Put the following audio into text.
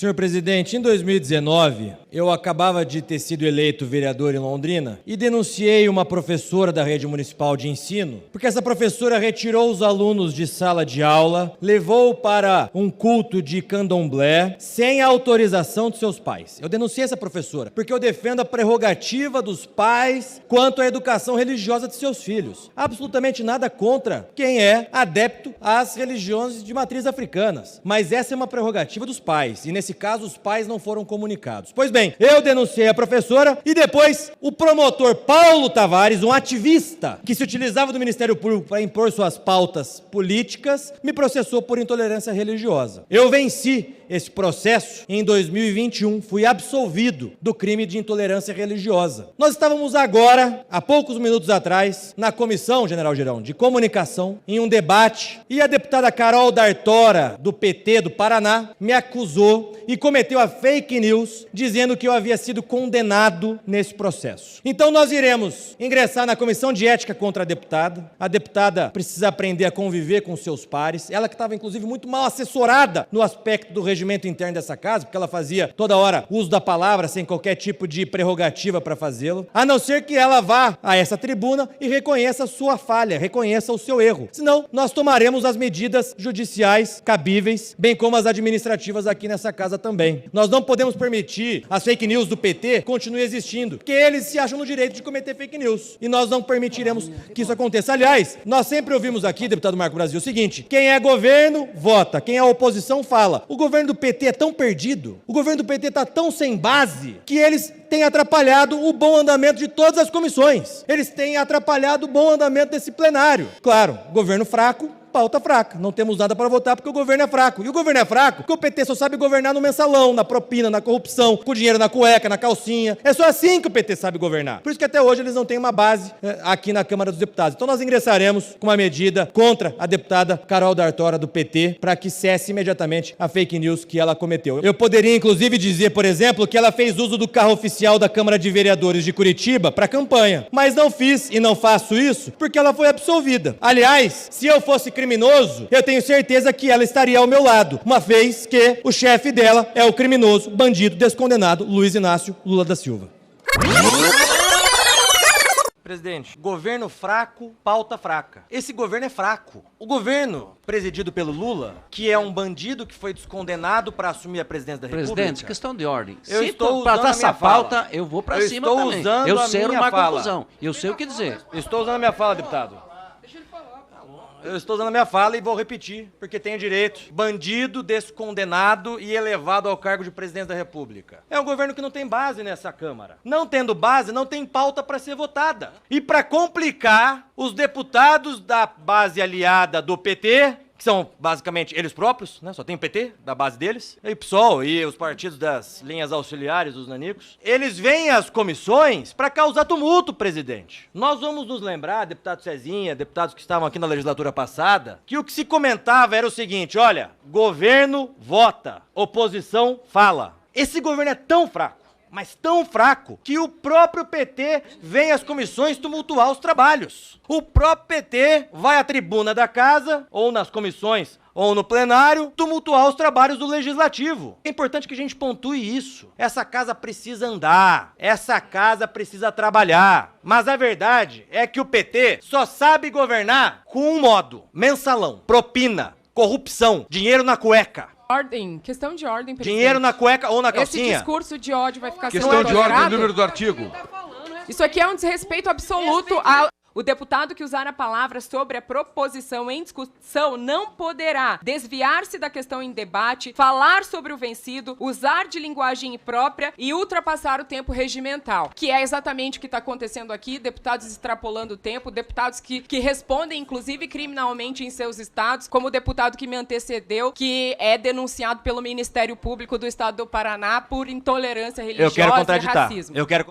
Senhor presidente, em 2019, eu acabava de ter sido eleito vereador em Londrina e denunciei uma professora da rede municipal de ensino, porque essa professora retirou os alunos de sala de aula, levou para um culto de candomblé sem a autorização de seus pais. Eu denunciei essa professora porque eu defendo a prerrogativa dos pais quanto à educação religiosa de seus filhos. Absolutamente nada contra quem é adepto às religiões de matriz africanas, mas essa é uma prerrogativa dos pais, e nesse caso os pais não foram comunicados. Pois bem, eu denunciei a professora e depois o promotor Paulo Tavares, um ativista que se utilizava do Ministério Público para impor suas pautas políticas, me processou por intolerância religiosa. Eu venci esse processo em 2021, fui absolvido do crime de intolerância religiosa. Nós estávamos agora, há poucos minutos atrás, na Comissão, General Girão, de Comunicação, em um debate, e a deputada Carol D'Artora, do PT do Paraná, me acusou e cometeu a fake news, dizendo que eu havia sido condenado nesse processo. Então nós iremos ingressar na Comissão de Ética contra a deputada precisa aprender a conviver com seus pares, ela que estava inclusive muito mal assessorada no aspecto do regimento interno dessa casa, porque ela fazia toda hora uso da palavra sem qualquer tipo de prerrogativa para fazê-lo, a não ser que ela vá a essa tribuna e reconheça a sua falha, reconheça o seu erro. Senão, nós tomaremos as medidas judiciais cabíveis, bem como as administrativas aqui nessa casa também. Nós não podemos permitir as fake news do PT continuem existindo, porque eles se acham no direito de cometer fake news. E nós não permitiremos que isso aconteça. Aliás, nós sempre ouvimos aqui, deputado Marco Brasil, o seguinte: quem é governo, vota. Quem é oposição, fala. O governo do PT é tão perdido, o governo do PT está tão sem base, que eles têm atrapalhado o bom andamento de todas as comissões. Eles têm atrapalhado o bom andamento desse plenário. Claro, governo fraco, pauta fraca. Não temos nada para votar porque o governo é fraco. E o governo é fraco porque o PT só sabe governar no mensalão, na propina, na corrupção, com dinheiro na cueca, na calcinha. É só assim que o PT sabe governar. Por isso que até hoje eles não têm uma base aqui na Câmara dos Deputados. Então nós ingressaremos com uma medida contra a deputada Carol D'Artora do PT para que cesse imediatamente a fake news que ela cometeu. Eu poderia inclusive dizer, por exemplo, que ela fez uso do carro oficial da Câmara de Vereadores de Curitiba para campanha. Mas não fiz e não faço isso porque ela foi absolvida. Aliás, se eu fosse criminoso, eu tenho certeza que ela estaria ao meu lado, uma vez que o chefe dela é o criminoso, bandido, descondenado Luiz Inácio Lula da Silva. Presidente, governo fraco, pauta fraca. Esse governo é fraco. O governo presidido pelo Lula, que é um bandido que foi descondenado para assumir a presidência da República. Presidente, questão de ordem. Eu Se estou para usando essa pauta, eu vou para cima estou também. usando Eu a sei minha uma fala. confusão. Eu sei o que dizer. Estou usando a minha fala, deputado. Eu estou usando a minha fala e vou repetir, porque tenho direito. Bandido, descondenado e elevado ao cargo de presidente da República. É um governo que não tem base nessa Câmara. Não tendo base, não tem pauta para ser votada. E para complicar, os deputados da base aliada do PT, que são basicamente eles próprios, né? Só tem o PT, da base deles, e o PSOL e os partidos das linhas auxiliares, os nanicos, eles vêm às comissões para causar tumulto, presidente. Nós vamos nos lembrar, deputado Cezinha, deputados que estavam aqui na legislatura passada, que o que se comentava era o seguinte: olha, governo vota, oposição fala. Esse governo é tão fraco, mas tão fraco, que o próprio PT vem às comissões tumultuar os trabalhos. O próprio PT vai à tribuna da casa, ou nas comissões, ou no plenário, tumultuar os trabalhos do Legislativo. É importante que a gente pontue isso. Essa casa precisa andar, essa casa precisa trabalhar. Mas a verdade é que o PT só sabe governar com um modo: mensalão, propina, corrupção, dinheiro na cueca. Questão de ordem, presidente. Dinheiro na cueca ou na calcinha. Esse discurso de ódio vai ficar sendo Questão de ordem, tolerado? número do artigo. Isso aqui é um desrespeito absoluto O deputado que usar a palavra sobre a proposição em discussão não poderá desviar-se da questão em debate, falar sobre o vencido, usar de linguagem imprópria e ultrapassar o tempo regimental, que é exatamente o que está acontecendo aqui, deputados extrapolando o tempo, deputados que respondem, inclusive, criminalmente em seus estados, como o deputado que me antecedeu, que é denunciado pelo Ministério Público do Estado do Paraná por intolerância religiosa e racismo. Eu quero